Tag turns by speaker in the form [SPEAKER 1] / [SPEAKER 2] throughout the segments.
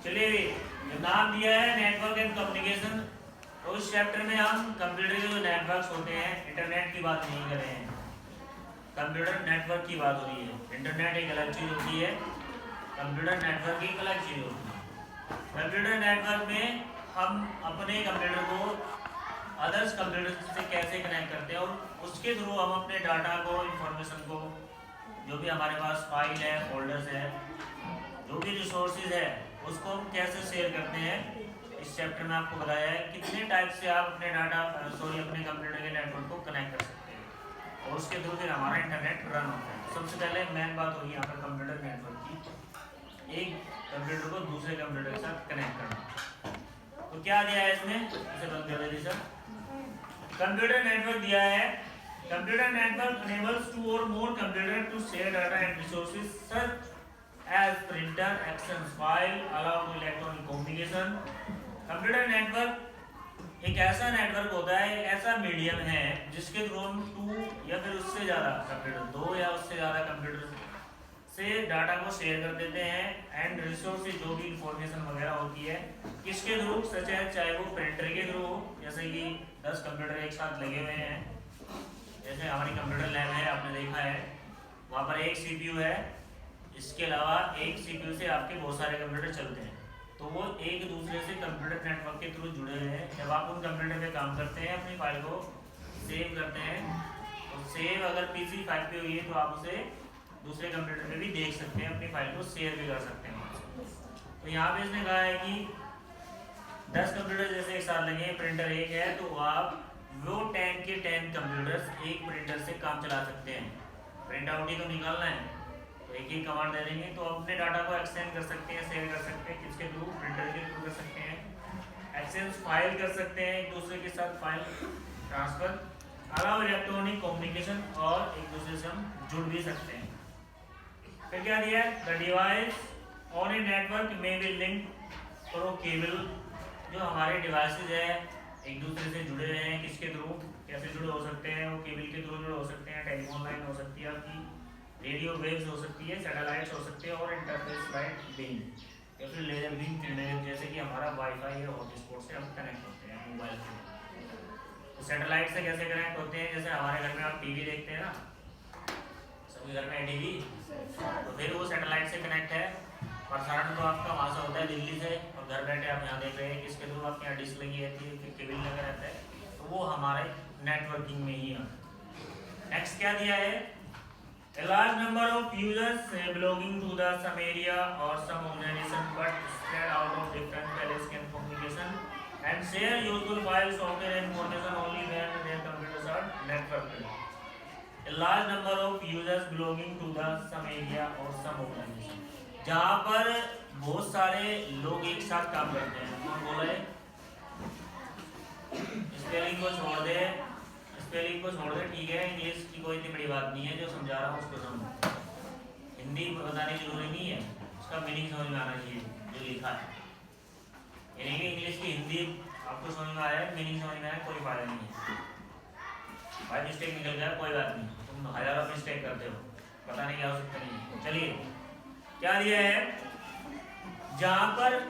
[SPEAKER 1] चलिए, नाम दिया है नेटवर्क एंड कम्युनिकेशन। तो इस चैप्टर में हम कंप्यूटर के जो नेटवर्क्स होते हैं, इंटरनेट की बात नहीं कर रहे हैं, कंप्यूटर नेटवर्क की बात हो रही है। इंटरनेट एक अलग चीज़ होती है, कंप्यूटर नेटवर्क एक अलग चीज़ होती है। कंप्यूटर नेटवर्क में हम अपने कंप्यूटर को अदर्स कंप्यूटर से कैसे कनेक्ट करते हैं और उसके थ्रू हम अपने डाटा को, इंफॉर्मेशन को, जो भी हमारे पास फाइल है, फोल्डर्स है, जो भी रिसोर्सेज है, उसको हम कैसे शेयर करते हैं। इस चैप्टर में आपको बताया है कितने टाइप से आप अपने डाटा अपने कंप्यूटर के नेटवर्क को कनेक्ट कर सकते हैं और उसके थ्रू फिर हमारा इंटरनेट रन होता है। सबसे पहले मेन बात होगी यहाँ पर कंप्यूटर नेटवर्क की, एक कंप्यूटर को दूसरे कंप्यूटर के साथ कनेक्ट करना। तो क्या दिया है इसमें, इसे बंद कर दीजिए सर। कंप्यूटर नेटवर्क दिया है, computer network enables two or more computer to share data and resources such as printer, access file, allow to electronic communication। Computer network एक ऐसा नेटवर्क होता है, एक ऐसा मीडियम है जिसके थ्रू हम टू या फिर उससे ज़्यादा कंप्यूटर, दो या उससे ज़्यादा कंप्यूटर से डाटा को शेयर कर देते हैं एंड रिसोर्सेज, जो भी इंफॉर्मेशन वगैरह होती है, किसके थ्रू, सच है चाहे वो प्रिंटर के थ्रू हो, जैसे कि 10 कंप्यूटर एक साथ लगे हुए हैं, जैसे हमारी कंप्यूटर लैब है, आपने देखा है, वहाँ पर एक सीपीयू है, इसके अलावा एक सीपीयू से आपके बहुत सारे कंप्यूटर चलते हैं, तो वो एक दूसरे से कंप्यूटर नेटवर्क के थ्रू जुड़े हुए हैं। जब आप उन कंप्यूटर पे काम करते हैं, अपनी फाइल को सेव करते हैं, तो सेव अगर पीसी 5 पे हुई है तो आप उसे दूसरे कंप्यूटर पे भी देख सकते हैं, अपनी फाइल को शेयर भी कर सकते हैं। तो यहाँ पे इसने कहा है कि 10 कंप्यूटर जैसे एक साथ लगे, प्रिंटर एक है, तो आप वो 10 के 10 कंप्यूटर्स एक प्रिंटर से काम चला सकते हैं। प्रिंट आउट ही तो निकालना है, तो एक ही कमांड दे देंगे तो अपने डाटा को एक्सटेंड कर सकते हैं, शेयर कर सकते हैं, किसके थ्रू, प्रिंटर के थ्रू कर सकते हैं, एक्सचेंज फाइल कर सकते हैं, एक दूसरे के साथ file transfer, allow electronic communication, और एक दूसरे से हम जुड़ भी सकते हैं। फिर क्या दिया है, the device on a network में बी लिंक थ्रू केबल। जो हमारे डिवाइसेज है एक दूसरे से जुड़े हुए हैं, किसके थ्रू, कैसे जुड़े हो सकते हैं, वो केबल के थ्रू जुड़े हो सकते हैं, टेलीफोन लाइन हो सकती है आपकी, रेडियो वेव्स हो सकती है, सैटेलाइट्स हो सकते हैं, और इंटरफेस लाइट बीम या फिर लेजर बीम किरणें, जैसे कि हमारा वाईफाई या हॉटस्पॉट से हम कनेक्ट होते हैं मोबाइल से। तो सैटेलाइट से कैसे कनेक्ट होते हैं, जैसे हमारे घर में आप टीवी देखते हैं ना, सभी घर में टीवी, तो फिर वो सैटेलाइट से कनेक्ट है, प्रसारण तो आपका वहाँ से होता है दिल्ली से, और घर बैठे आप यहाँ देख रहे हैं, किसके थ्रू, आपके यहाँ डिश लगी रहती है, फिर केबल लगा रहता है, तो वो हमारे नेटवर्किंग में ही आता है। नेक्स्ट क्या दिया है, a large number of users belonging to the some area or some organization but spread out of different places can communication and share useful files, software and information only when their computers are networked। A large number of users belonging to the some area or some organization, जहाँ पर बहुत सारे लोग एक साथ काम करते हैं। कौन बोला है, स्पेलिंग को छोड़ दे, स्पेलिंग को छोड़ दे, ठीक है, इंग्लिश की कोई इतनी बड़ी बात नहीं है, जो समझा रहा हूँ उसको समझो, हिंदी बताने की जरूरी नहीं है, उसका मीनिंग समझ में आना चाहिए जो लिखा है। यानी कि इंग्लिश की हिंदी आपको समझ में आया है, मीनिंग समझ में आया, कोई फायदा नहीं है। भाई मिस्टेक निकल गया, कोई बात नहीं, तुम हजारों मिस्टेक करते हो, बताने की आवश्यकता नहीं है। चलिए क्या दिया है, जहाँ पर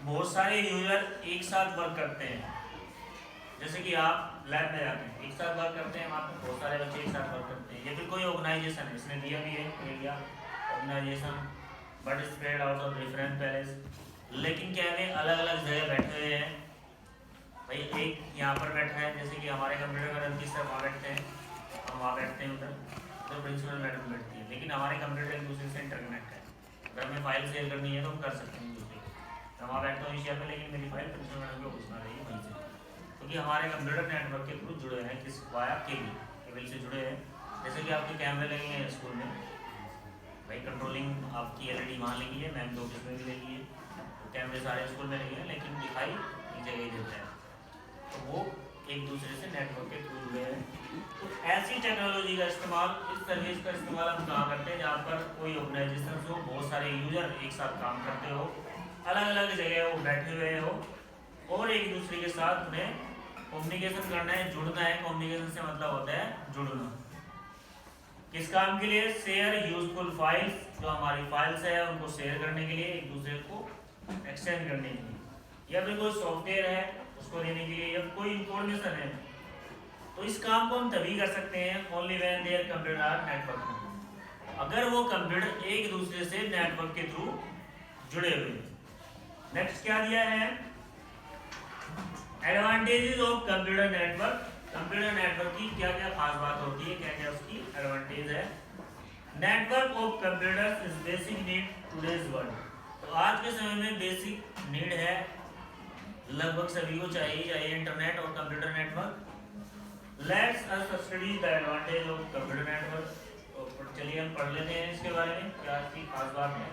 [SPEAKER 1] बहुत सारे यूजर एक साथ वर्क करते हैं, जैसे कि आप लैब में जाते हैं, एक साथ वर्क करते हैं, वहाँ पर बहुत सारे बच्चे एक साथ वर्क करते हैं, या फिर कोई ऑर्गेनाइजेशन है, इसने दिया भी है area organization but spread out of different places, लेकिन क्या है, अलग अलग जगह बैठे हुए हैं। भाई एक यहाँ पर बैठा है, जैसे कि हमारे कंप्यूटर में रंजीत सर वहाँ बैठते हैं, हम वहाँ बैठते हैं, उधर तो प्रिंसिपल मैडम बैठती है, लेकिन हमारे कंप्यूटर एक दूसरे से इंटरकनेक्ट है। अगर हमें फाइल शेयर करनी है तो हम कर सकते हैं दूसरे, मैं वहाँ बैठता हूँ इस पे, लेकिन मेरी फाइल प्रिंसिपल मैडम को पूछना रहेगी वहीं से, क्योंकि हमारे कंप्यूटर नेटवर्क के थ्रू जुड़े हैं, किस वाया केबल से जुड़े हैं। जैसे कि आपके कैमरे लगे हैं स्कूल में, भाई कंट्रोलिंग आपकी एलईडी वहाँ लगी है, मैम के ऑफिस में भी लगी है, तो कैमरे सारे स्कूल में लगे हैं, लेकिन दिखाई एक जगह ही देता है, तो वो एक दूसरे से नेटवर्क के थ्रू जुड़े हैं। तो ऐसी टेक्नोलॉजी का इस्तेमाल, इस सर्विस का इस्तेमाल हम कहाँ करते हैं, जहाँ पर कोई ऑर्गेनाइजेशन हो, बहुत सारे यूजर एक साथ काम करते हो, अलग अलग जगह वो बैठे हुए हो, और एक दूसरे के साथ उन्हें कम्युनिकेशन करना है, जुड़ना है। कम्युनिकेशन से मतलब होता है जुड़ना। किस काम के लिए, शेयर यूजफुल फाइल्स, जो हमारी फाइल्स है उनको शेयर करने के लिए, एक दूसरे को एक्सचेंज करने के लिए, या फिर कोई सॉफ्टवेयर है उसको देने के लिए, या कोई इंफॉर्मेशन है, तो इस काम को हम तभी कर सकते हैं only when their computer are network, अगर वो कंप्यूटर एक दूसरे से नेटवर्क के थ्रू जुड़े हुए। नेक्स्ट क्या दिया है, advantages of computer network. Computer network की क्या क्या खास बात होती है, क्या क्या उसकी एडवांटेज है। Network of computers is basic need today's world, तो आज के समय में बेसिक नीड है, लगभग सभी को चाहिए इंटरनेट और computer network. Let's us study the advantage of computer network, तो चलिए हम पढ़ लेते हैं इसके बारे में क्या इसकी खास बात है।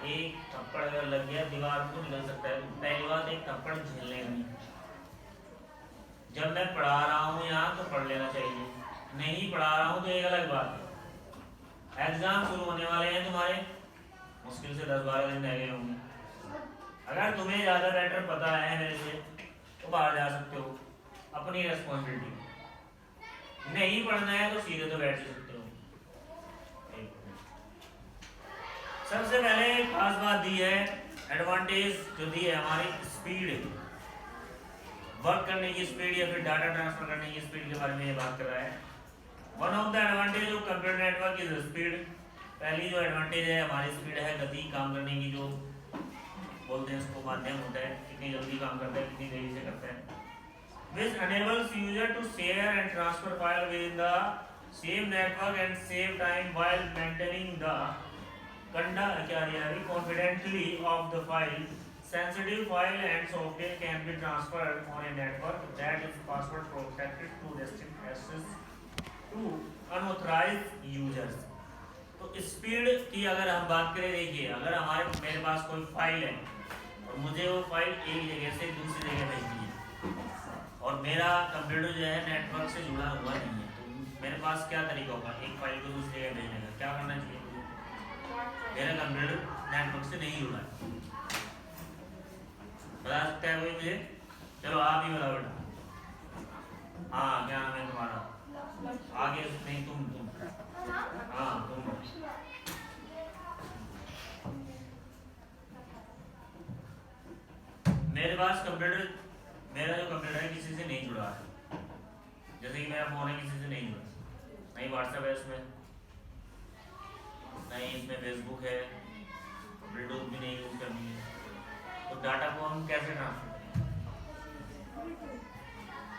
[SPEAKER 1] एक थप्पड़ अगर लग गया दीवार को निकल सकता है, पहली बात एक थप्पड़ झेलने का नहीं। जब मैं पढ़ा रहा हूँ यहाँ तो पढ़ लेना चाहिए, नहीं पढ़ा रहा हूँ तो एक अलग बात है। एग्जाम शुरू होने वाले हैं तुम्हारे, मुश्किल से 10-12 दिन रह गए होंगे। अगर तुम्हें ज़्यादा बेटर पता है मेरे से तो बाहर जा सकते हो, अपनी रेस्पॉन्सिबिलिटी। नहीं पढ़ना है तो सीधे तो बैठ सकते हो। सबसे पहले खास बात दी है, एडवांटेज जो दी है हमारी स्पीड, वर्क करने की स्पीड या फिर डाटा ट्रांसफर करने की स्पीड के बारे में ये बात कर रहा है। One of the advantage of computer network is speed. पहली जो एडवांटेज है हमारी स्पीड है, गति काम करने की जो बोलते हैं उसको माध्यम होता है, कितनी जल्दी काम करता है, कितनी देरी से करता है। Which enables user to share and transfer file within the same network and save time while maintaining the confidently of the file. Sensitive file and software can be transferred on a network that is password protected to restrict access to unauthorized users. तो speed की अगर हम बात करें, देखिए अगर मेरे पास कोई फाइल है और मुझे वो फाइल एक जगह से दूसरी जगह भेजनी है और मेरा कंप्यूटर जो है नेटवर्क से जुड़ा हुआ नहीं है, तो मेरे पास क्या तरीका होगा एक फाइल को दूसरी जगह भेजने का, क्या करना चाहिए मुझे? मेरा कंप्यूटर नेटवर्क से नहीं जुड़ा है, बता सकता है कोई मुझे? चलो आप ही बताओ बेटा। हाँ क्या नाम है तुम्हारा? आगे नहीं, तुम हाँ तुम। मेरे पास कंप्यूटर, मेरा जो कंप्यूटर है किसी से नहीं जुड़ा है, जैसे कि मेरा फोन है किसी से नहीं जुड़ा, नहीं व्हाट्सएप है इसमें, नहीं इसमें फेसबुक है, ब्लूटूथ भी नहीं यूज करनी है, तो डाटा को हम कैसे ट्रांसफर करें?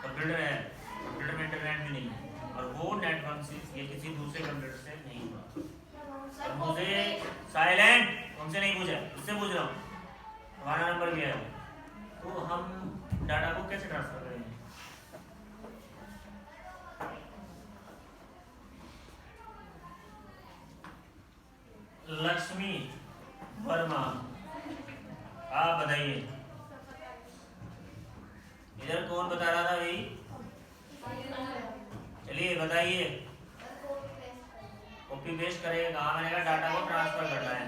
[SPEAKER 1] कंप्यूटर है, कंप्यूटर में इंटरनेट भी नहीं है और वो नेटवर्क से या किसी दूसरे कंप्यूटर से नहीं जुड़ा। और मुझे साइलेंट, तुमसे नहीं पूछा, इससे पूछ रहा हूँ, हमारा नंबर भी है, तो हम डाटा को कैसे ट्रांसफर करेंगे? लक्ष्मी वर्मा, आप बताइए, इधर कौन बता रहा था भाई? चलिए बताइए। कॉपी पेस्ट करेगा कहाँ? मैंने कहा डाटा को ट्रांसफर करना है,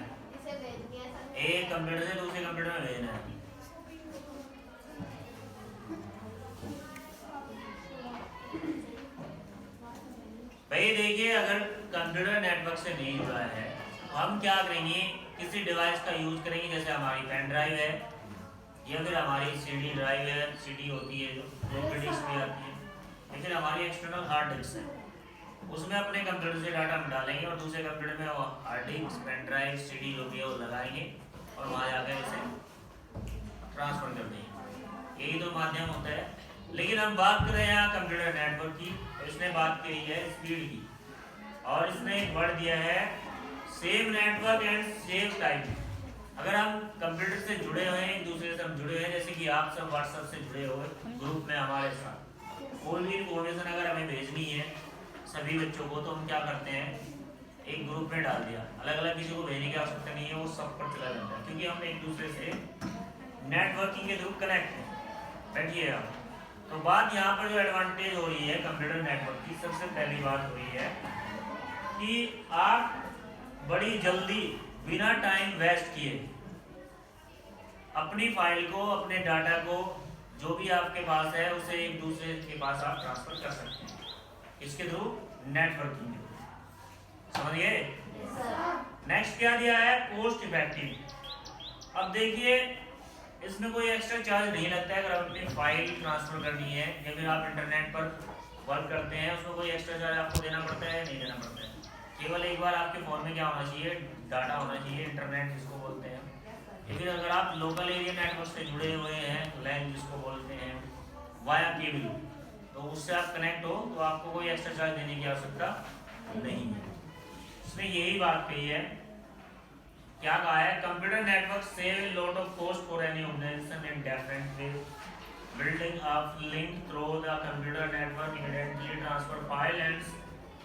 [SPEAKER 1] एक कंप्यूटर से दूसरे कंप्यूटर में भेजना है। भाई देखिए, अगर कंप्यूटर नेटवर्क से नहीं जुड़ा है तो हम क्या करेंगे, किसी डिवाइस का यूज करेंगे, जैसे हमारी पेन ड्राइव है या फिर हमारी सीडी ड्राइव है, सीडी होती है जो फ्लॉपी डिस्क भी आती है, या फिर हमारी एक्सटर्नल हार्ड डिस्क है, उसमें अपने कंप्यूटर से डाटा हम डालेंगे और दूसरे कंप्यूटर में वो hard disk, pen drive, CD जो भी है वो लगाएंगे और वहाँ जाकर इसे ट्रांसफर कर देंगे। यही तो माध्यम होता है। लेकिन हम बात कर रहे हैं यहाँ कंप्यूटर नेटवर्क की, तो इसने बात की है स्पीड की, और इसने एक वर्ड दिया है save network and save time. अगर हम कंप्यूटर से जुड़े हुए हैं, एक दूसरे से हम जुड़े हुए हैं, जैसे कि आप सब व्हाट्सएप से जुड़े हुए ग्रुप में हमारे साथ, कोई भी इन्फॉर्मेशन अगर हमें भेजनी है सभी बच्चों को, तो हम क्या करते हैं, एक ग्रुप में डाल दिया, अलग अलग किसी को भेजने की आवश्यकता नहीं है, वो सब पर चला जाता है, क्योंकि हम एक दूसरे से नेटवर्किंग के थ्रू कनेक्ट हैं। बैठिए आप। तो बात यहाँ पर जो एडवांटेज हो रही है कंप्यूटर नेटवर्क की, सबसे पहली बात हो रही है कि आप बड़ी जल्दी बिना टाइम वेस्ट किए अपनी फाइल को, अपने डाटा को, जो भी आपके पास है उसे एक दूसरे के पास आप ट्रांसफर कर सकते हैं, इसके थ्रू नेटवर्किंग। समझ गए? नेक्स्ट क्या दिया है, कोस्ट इफेक्टिव। अब देखिए इसमें कोई एक्स्ट्रा चार्ज नहीं लगता है अगर आप अपनी फाइल ट्रांसफर करनी है या फिर आप इंटरनेट पर वर्क करते हैं, उसमें कोई एक्स्ट्रा चार्ज आपको देना पड़ता है? नहीं देना पड़ता है। केवल एक बार आपके फ़ोन में क्या होना चाहिए, डाटा होना चाहिए, इंटरनेट जिसको बोलते हैं। या फिर अगर आप लोकल एरिया नेटवर्क से जुड़े हुए हैं, लैन जिसको बोलते हैं, वाया केबल, तो उससे आप कनेक्ट हो तो आपको कोई एक्स्ट्रा चार्ज देने की आवश्यकता नहीं है। उसने यही बात कही है, क्या कहा है, computer network save lot of cost for any organization in different way, building up link through the computer network immediately transfer file and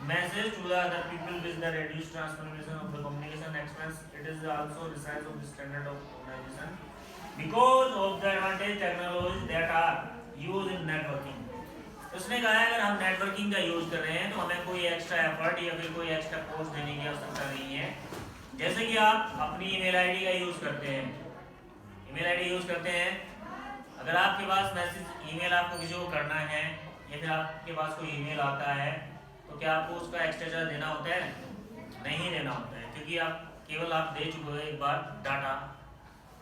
[SPEAKER 1] message to the other people with the reduced transformation of the communication expense. It is also the size of the standard of organization because of the advantage technologies that are used in networking. उसने कहा है अगर हम networking का use कर रहे हैं तो हमें कोई एक्स्ट्रा एफर्ट या फिर कोई एक्स्ट्रा कॉस्ट देने की आवश्यकता नहीं है। जैसे कि आप अपनी ईमेल आईडी का यूज करते हैं, ईमेल आईडी यूज करते हैं, अगर आपके पास मैसेज ईमेल आपको किसी को करना है या फिर आपके पास कोई ईमेल आता है तो क्या आपको उसका एक्स्ट्रा चार्ज देना होता है? नहीं देना होता है, क्योंकि आप केवल आप दे चुके हो एक बार डाटा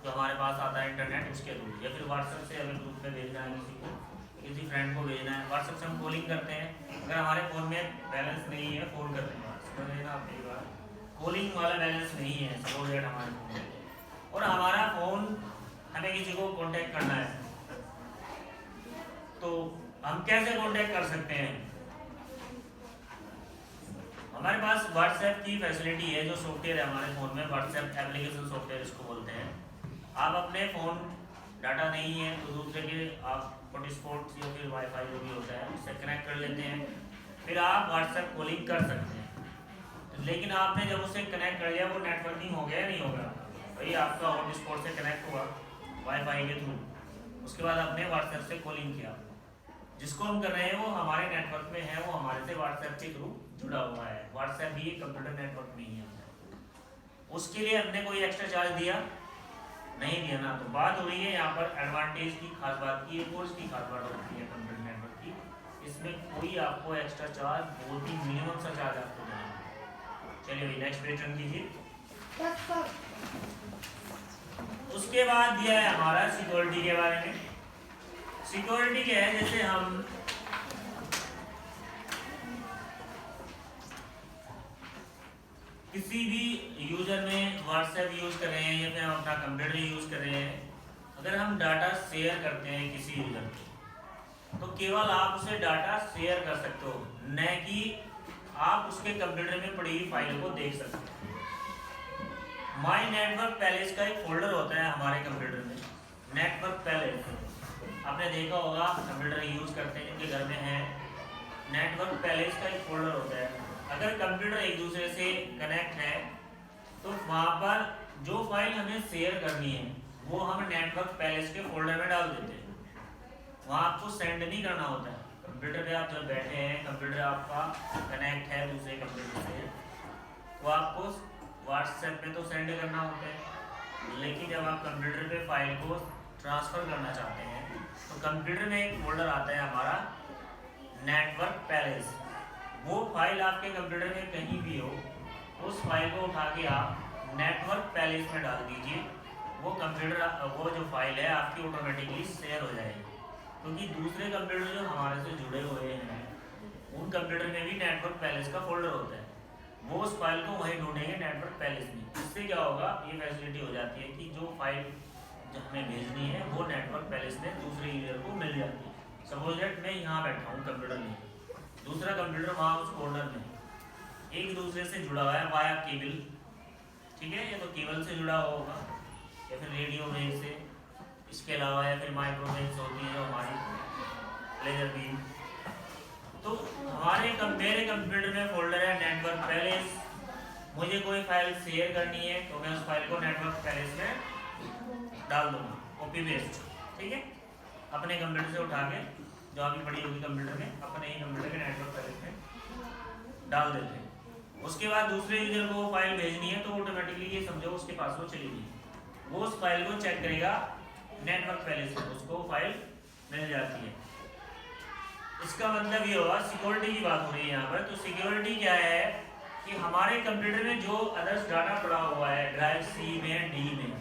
[SPEAKER 1] जो हमारे पास आता है इंटरनेट उसके थ्रू, या फिर व्हाट्सएप से हमें ग्रुप में भेजना है, किसी को किसी फ्रेंड को भेजना है। व्हाट्सएप से हम कॉलिंग करते हैं, अगर हमारे फ़ोन में बैलेंस नहीं है फ़ोन करते हैं, समझ लेना आप एक बार, कॉलिंग वाला बैलेंस नहीं है सपोज दैट हमारे फ़ोन में, और हमारा फ़ोन हमें किसी को कॉन्टैक्ट करना है तो हम कैसे कॉन्टैक्ट कर सकते हैं? हमारे पास व्हाट्सएप की फैसिलिटी है, जो सॉफ्टवेयर है हमारे फ़ोन में, व्हाट्सएप एप्लीकेशन सॉफ्टवेयर इसको बोलते हैं। आप अपने फ़ोन डाटा नहीं है तो दूसरे के आप हॉटस्पॉट या फिर वाईफाई जो भी होता है उससे कनेक्ट कर लेते हैं, फिर आप व्हाट्सएप कॉलिंग कर सकते हैं। लेकिन आपने जब उससे कनेक्ट कर लिया वो नेटवर्किंग हो गया या नहीं होगा? भाई आपका हॉटस्पॉट से कनेक्ट हुआ वाईफाई के थ्रू, उसके बाद आपने व्हाट्सएप से कॉलिंग किया, जिसको हम कर रहे हैं वो हमारे नेटवर्क में है, वो हमारे से व्हाट्सएप के थ्रू जुड़ा हुआ है। व्हाट्सएप भी एक कंप्यूटर नेटवर्क में ही है, उसके लिए हमने कोई एक्स्ट्रा चार्ज दिया नहीं दिया ना। तो बात हो रही है यहाँ पर एडवांटेज की, खास बात की, एक और इसकी खास बात होती है कंप्यूटर नेटवर्क की, इसमें कोई आपको एक्स्ट्रा चार्ज, बहुत ही मिनिमम सा चार्ज आपको देना है। चलिए भाई नेक्स्ट पेज टर्न कीजिए। उसके बाद दिया है हमारा सिक्योरिटी के बारे में। सिक्योरिटी क्या है, जैसे हम किसी भी यूजर में व्हाट्सएप यूज कर रहे हैं या फिर हम अपना कंप्यूटर यूज कर रहे हैं, अगर हम डाटा शेयर करते हैं किसी यूजर को तो केवल आप उसे डाटा शेयर कर सकते हो, न कि आप उसके कंप्यूटर में पड़ी हुई फाइल को देख सकते हो। माई नेटवर्क पैलेस का एक फोल्डर होता है हमारे कंप्यूटर में, नेटवर्क पैलेस आपने देखा होगा, कंप्यूटर यूज करते हैं जिनके घर में है, नेटवर्क पैलेस का एक फोल्डर होता है। अगर कंप्यूटर एक दूसरे से कनेक्ट है तो वहाँ पर जो फाइल हमें शेयर करनी है वो हम नेटवर्क पैलेस के फोल्डर में डाल देते हैं, वहाँ आपको सेंड नहीं करना होता है। कंप्यूटर पे आप जब बैठे हैं, कंप्यूटर आपका कनेक्ट है दूसरे कंप्यूटर से, तो आपको व्हाट्सएप पे तो सेंड करना होता है, लेकिन जब आप कंप्यूटर पे फाइल को ट्रांसफ़र करना चाहते हैं तो कंप्यूटर में एक फोल्डर आता है हमारा नेटवर्क पैलेस। वो फाइल आपके कंप्यूटर में कहीं भी हो, उस फाइल को उठा के आप नेटवर्क पैलेस में डाल दीजिए, वो कंप्यूटर वो जो फाइल है आपकी ऑटोमेटिकली शेयर हो जाएगी, क्योंकि दूसरे कंप्यूटर जो हमारे से जुड़े हुए हैं उन कंप्यूटर में भी नेटवर्क पैलेस का फोल्डर होता है, वो उस फाइल को वहीं ढूंढेंगे नेटवर्क पैलेस में। इससे क्या होगा, ये फैसिलिटी हो जाती है कि जो फाइल हमें भेजनी है वो नेटवर्क पैलेस में दूसरे यूजर को मिल जाती है। सपोज दैट मैं यहाँ बैठा हूँ कंप्यूटर में, दूसरा कंप्यूटर वहाँ उस कॉर्नर में, एक दूसरे से जुड़ा हुआ है वाया केबल, ठीक है, या तो केबल से जुड़ा हुआ होगा या फिर रेडियो वेव से, इसके अलावा या फिर माइक्रोवेव्स होती है हमारी लेजर बीम। तो मेरे कंप्यूटर में फोल्डर है नेटवर्क पैलेस, मुझे कोई फाइल शेयर करनी है तो मैं उस फाइल को नेटवर्क पैलेस में डाल दूंगा, कॉपी पेस्ट, ठीक है, अपने कंप्यूटर से उठा के जो अभी पड़ी होगी कंप्यूटर में, अपने ही कंप्यूटर के नेटवर्क पैलेस में डाल देते हैं। उसके बाद दूसरे यूजर को वो फाइल भेजनी है तो ऑटोमेटिकली ये समझो उसके पास वो चली गई, वो उस फाइल को चेक करेगा नेटवर्क पैलेस में, उसको फाइल मिल जाती है। इसका मतलब ये होगा, सिक्योरिटी की बात हो रही है यहाँ पर, तो सिक्योरिटी क्या है कि हमारे कंप्यूटर में जो अदर्स डाटा पड़ा हुआ है ड्राइव सी में, डी में,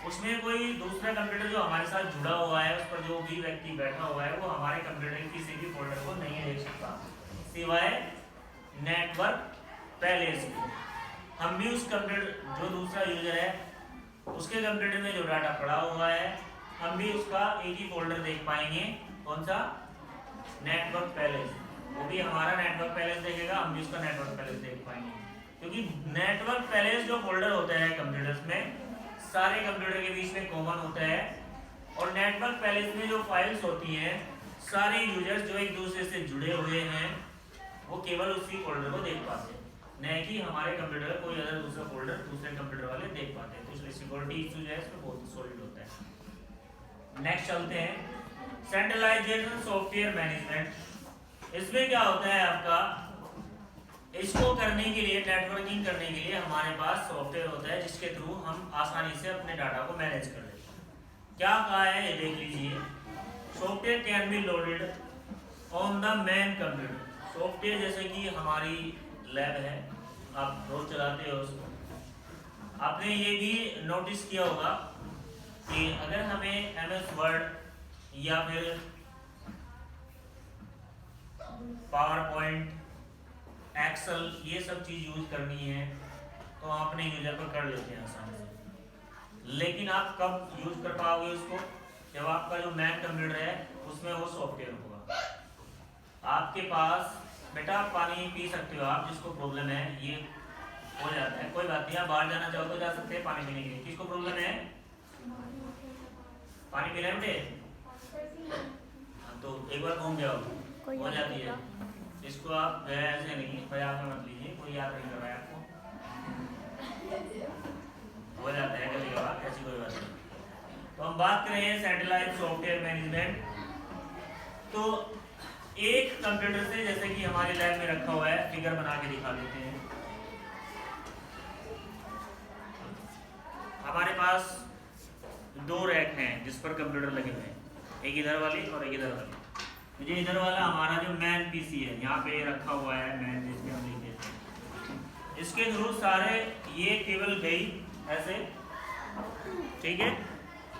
[SPEAKER 1] उसमें कोई दूसरा कंप्यूटर जो हमारे साथ जुड़ा हुआ है, उस पर जो भी व्यक्ति बैठा हुआ है, वो हमारे कंप्यूटर के किसी भी फोल्डर को नहीं देख सकता सिवाय नेटवर्क पैलेस के। हम भी उस कंप्यूटर, जो दूसरा यूजर है उसके कंप्यूटर में जो डाटा पड़ा हुआ है, हम भी उसका एक ही फोल्डर देख पाएंगे। कौन सा? Network palace. वो भी हमारा नेटवर्क पैलेस देखेगा, हम भी उसका नेटवर्क पैलेस देख पाएंगे। क्योंकि नेटवर्क पैलेस जो फोल्डर होता है कंप्यूटर्स में, सारे कंप्यूटर के बीच में कॉमन होता है। और नेटवर्क पैलेस में जो फाइल्स होती हैं, सारे यूजर्स जो एक दूसरे से जुड़े हुए हैं वो केवल उसी फोल्डर को देख पाते हैं, न कि हमारे कंप्यूटर का कोई अदर दूसरा फोल्डर दूसरे कंप्यूटर वाले देख पाते हैं। तो इसलिए सिक्योरिटी इशू जो है इसमें बहुत सॉलिड होता है। नेक्स्ट चलते हैं, सेंट्रलाइजेशन सॉफ्टवेयर मैनेजमेंट। इसमें क्या होता है आपका, इसको करने के लिए, नेटवर्किंग करने के लिए हमारे पास सॉफ्टवेयर होता है जिसके थ्रू हम आसानी से अपने डाटा को मैनेज कर लेते हैं। क्या कहा है ये देख लीजिए, software can be loaded on the main computer. Software जैसे कि हमारी लैब है, आप रोज चलाते हो उसको, आपने ये भी नोटिस किया होगा कि अगर हमें MS वर्ड या फिर पावर पॉइंट, एक्सेल, ये सब चीज यूज करनी है तो आप अपने यूजर पर कर लेते हैं आसानी से। लेकिन आप कब यूज कर पाओगे उसको? जब आपका जो मैन कंप्यूटर है उसमें वो सॉफ्टवेयर होगा। आपके पास बेटा आप पानी पी सकते हो, आप जिसको प्रॉब्लम है ये हो जाता है, कोई बात नहीं, आप बाहर जाना चाहो तो जा सकते हैं पानी पीने के लिए। किसको प्रॉब्लम है? पानी पीना है बेटे, तो एक बार घूम जाओ, हो जाती है। इसको आप ऐसे नहीं, मजाक में मत लीजिए, कोई याद नहीं कर रहा है आपको, हो जाता है कभी कभार, ऐसी कोई बात नहीं। तो हम बात कर रहे हैं सेंट्रलाइज्ड सॉफ्टवेयर मैनेजमेंट। तो एक कंप्यूटर से, जैसे कि हमारे लैब में रखा हुआ है, फिगर बना के दिखा देते हैं। हमारे पास दो रैक हैं जिस पर कंप्यूटर लगे हुए हैं, एक इधर वाली और एक इधर वाली। मुझे इधर वाला हमारा जो मैन पीसी है यहाँ पे रखा हुआ है, मैन जिसके हम लिखते हैं, इसके थ्रू सारे ये केबल गई ऐसे, ठीक है,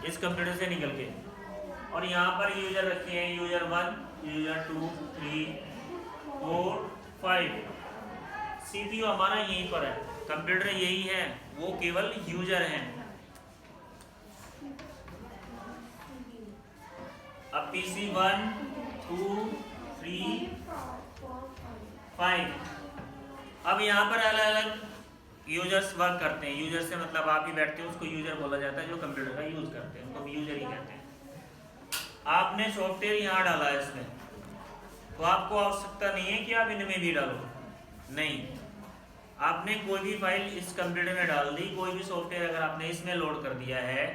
[SPEAKER 1] इस कंप्यूटर से निकल के, और यहाँ पर यूजर रखे हैं, यूजर 1, यूजर 2, 3, 4, 5। CPU हमारा यहीं पर है, कंप्यूटर यही है, वो केवल यूजर हैं। अब PC 1, 2, 3, 5, अब यहाँ पर अलग अलग यूजर्स वर्क करते हैं। यूजर से मतलब आप ही बैठते हो, उसको यूजर बोला जाता है जो कंप्यूटर का यूज करते हैं, उनको भी यूजर ही कहते हैं। आपने सॉफ्टवेयर यहाँ डाला है इसमें, तो आपको आवश्यकता नहीं है कि आप इनमें भी डालो, नहीं, आपने कोई भी फाइल इस कंप्यूटर में डाल दी, कोई भी सॉफ्टवेयर अगर आपने इसमें लोड कर दिया है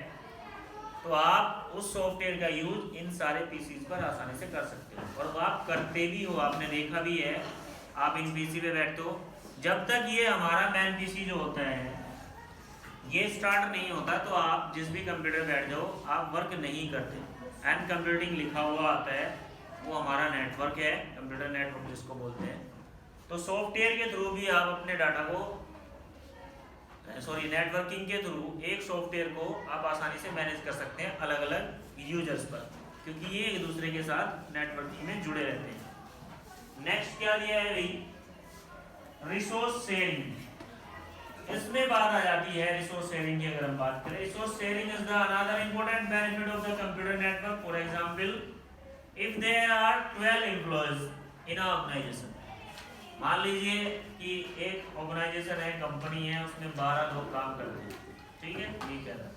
[SPEAKER 1] तो आप उस सॉफ्टवेयर का यूज इन सारे पीसीज पर आसानी से कर सकते हो, और वो आप करते भी हो, आपने देखा भी है। आप इन पीसी पे बैठते हो, जब तक ये हमारा मैन पीसी जो होता है ये स्टार्ट नहीं होता तो आप जिस भी कंप्यूटर बैठ जाओ आप वर्क नहीं करते। एंड कंप्यूटिंग लिखा हुआ आता है, वो हमारा नेटवर्क है, कंप्यूटर नेटवर्क जिसको बोलते हैं। तो सॉफ्टवेयर के थ्रू भी आप अपने डाटा को, नेटवर्किंग के थ्रू एक सॉफ्टवेयर को आप आसानी से मैनेज कर सकते हैं अलग अलग यूजर्स पर, क्योंकि ये एक दूसरे के साथ नेटवर्किंग में जुड़े रहते हैं। नेक्स्ट क्या दिया है भाई, रिसोर्स शेयरिंग। इसमें बात आ जाती है रिसोर्स शेयरिंग की। अगर हम बात करें, resource sharing is the another important benefit of the computer network. For example, if there are 12 employees in a organization, मान लीजिए कि एक ऑर्गेनाइजेशन है, कंपनी है, उसमें 12 लोग काम करते हैं, ठीक है, ये कह रहा है।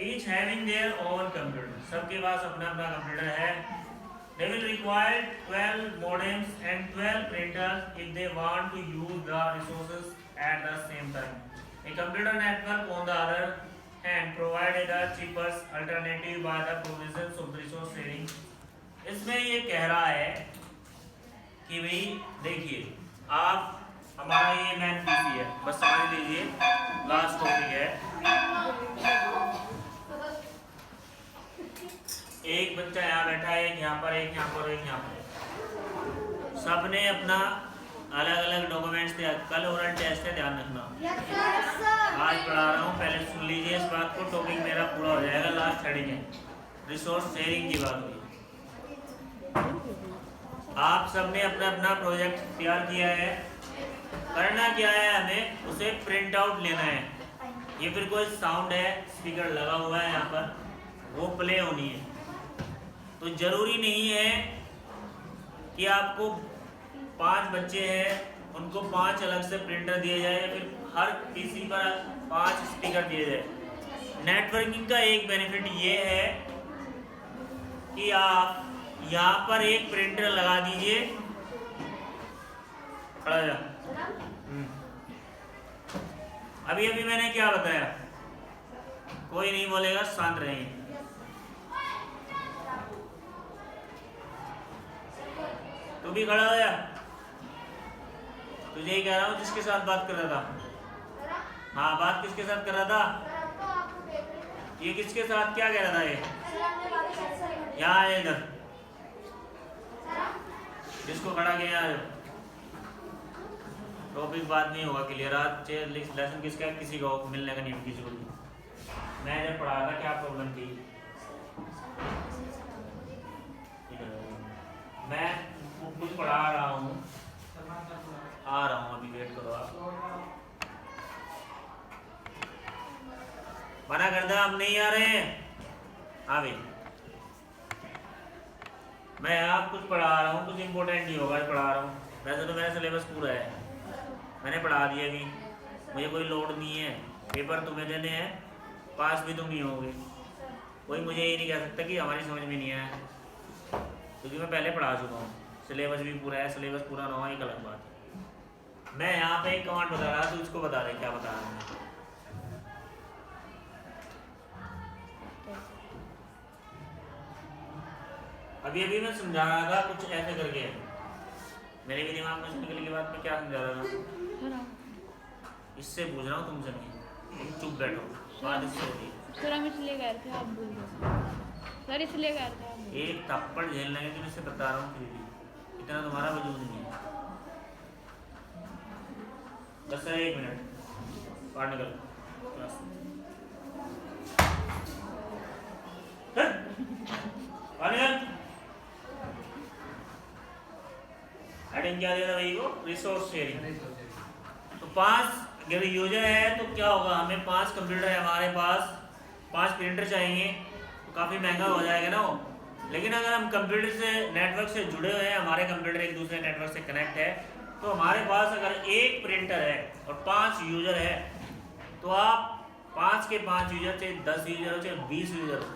[SPEAKER 1] Each having their own computer, सबके पास अपना अपना कंप्यूटर है। They will require 12 modems and 12 printers if they want to use the resources at the same time. A computer network, on the other hand, provided a cheaper alternative by the provisions of resource sharing. इसमें ये कह रहा है कि भाई देखिए, आप, हमारा ये मैन पीसी है, बस समझ लीजिए, लास्ट टॉपिक है। एक बच्चा यहाँ बैठा है, एक यहाँ पर, एक यहाँ पर, एक यहाँ पर, सबने अपना अलग अलग डॉक्यूमेंट्स थे, कल ओरल टेस्ट है, ध्यान रखना। आज पढ़ा रहा हूँ, पहले सुन लीजिए इस बात को, टॉपिक मेरा पूरा हो जाएगा। लास्ट हेडिंग है रिसोर्स शेयरिंग की बात हुई। आप सबने अपना अपना प्रोजेक्ट तैयार किया है, करना क्या है, हमें उसे प्रिंट आउट लेना है। ये फिर कोई साउंड है, स्पीकर लगा हुआ है यहाँ पर, वो प्ले होनी है। तो जरूरी नहीं है कि आपको 5 बच्चे हैं उनको 5 अलग से प्रिंटर दिए जाए या फिर हर पीसी पर 5 स्पीकर दिए जाए। नेटवर्किंग का एक बेनिफिट ये है कि आप यहाँ पर एक प्रिंटर लगा दीजिए, खड़ा जा। अभी अभी मैंने क्या बताया, कोई नहीं बोलेगा, शांत रहेंगे। तू भी खड़ा हो जा, तुझे ही कह रहा हूँ जिसके साथ बात कर रहा था। हाँ, बात किसके साथ कर रहा था? ये किसके साथ क्या कह रहा था? ये यहाँ है, इधर जिसको खड़ा किया है। टॉपिक बाद नहीं होगा क्लियर। आज लेसन किसका है? किसी को मिलने का नहीं, किसी को भी। मैं जब पढ़ा था क्या प्रॉब्लम थी, मैं कुछ पढ़ा रहा हूँ, आ रहा हूँ, अभी वेट करो आप। मना करता, हम नहीं आ रहे हैं। हाँ भाई, मैं आप कुछ पढ़ा रहा हूँ, कुछ इम्पोर्टेंट नहीं होगा पढ़ा रहा हूँ। वैसे तो मेरा सिलेबस पूरा है, मैंने पढ़ा दिया। अभी मुझे कोई लोड नहीं है, पेपर तुम्हें देने हैं, पास भी तुम ही होगे। कोई मुझे ये नहीं कह सकता कि हमारी समझ में नहीं आया, क्योंकि मैं पहले पढ़ा चुका हूँ। सिलेबस भी पूरा है, सिलेबस पूरा ना हो एक अलग बात है। मैं यहाँ पे एक कमांड बता रहा था, तो उसको बता रहे क्या बता रहा हूँ। अभी अभी मैं समझा रहा था कुछ ऐसे करके, मेरे भी दिमाग में निकलने के बाद मैं क्या समझा रहा था, इससे पूछ रहा हूँ तुमसे नहीं। तुम चुप बैठो, बात इससे होती है।
[SPEAKER 2] सर हम इसलिए गए थे, आप बोल दो सर, इसलिए गए थे।
[SPEAKER 1] एक थप्पड़ झेलने के लिए इससे बता रहा हूँ, फिर भी इतना तुम्हारा वजूद नहीं है। बस सर 1 मिनट बाहर निकल क्लास। हेडिंग क्या देना भाई को? Resource sharing. तो 5 अगर यूजर है तो क्या होगा, हमें 5 कंप्यूटर है हमारे पास, 5 प्रिंटर चाहिए, तो काफ़ी महंगा हो जाएगा ना वो। लेकिन अगर हम कंप्यूटर से नेटवर्क से जुड़े हुए हैं, हमारे कंप्यूटर एक दूसरे नेटवर्क से कनेक्ट है, तो हमारे पास अगर एक प्रिंटर है और 5 यूजर है, तो आप 5 के 5 यूजर, चाहे 10 यूजर हो, चाहे 20 यूजर हो,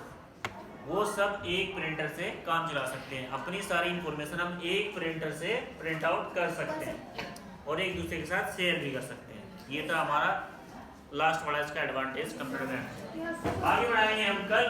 [SPEAKER 1] वो सब एक प्रिंटर से काम चला सकते हैं। अपनी सारी इंफॉर्मेशन हम एक प्रिंटर से प्रिंट आउट कर सकते हैं और एक दूसरे के साथ शेयर भी कर सकते हैं। ये था हमारा लास्ट वाला इसका एडवांटेज कंप्यूटर में। आगे बढ़ाएंगे हम कल।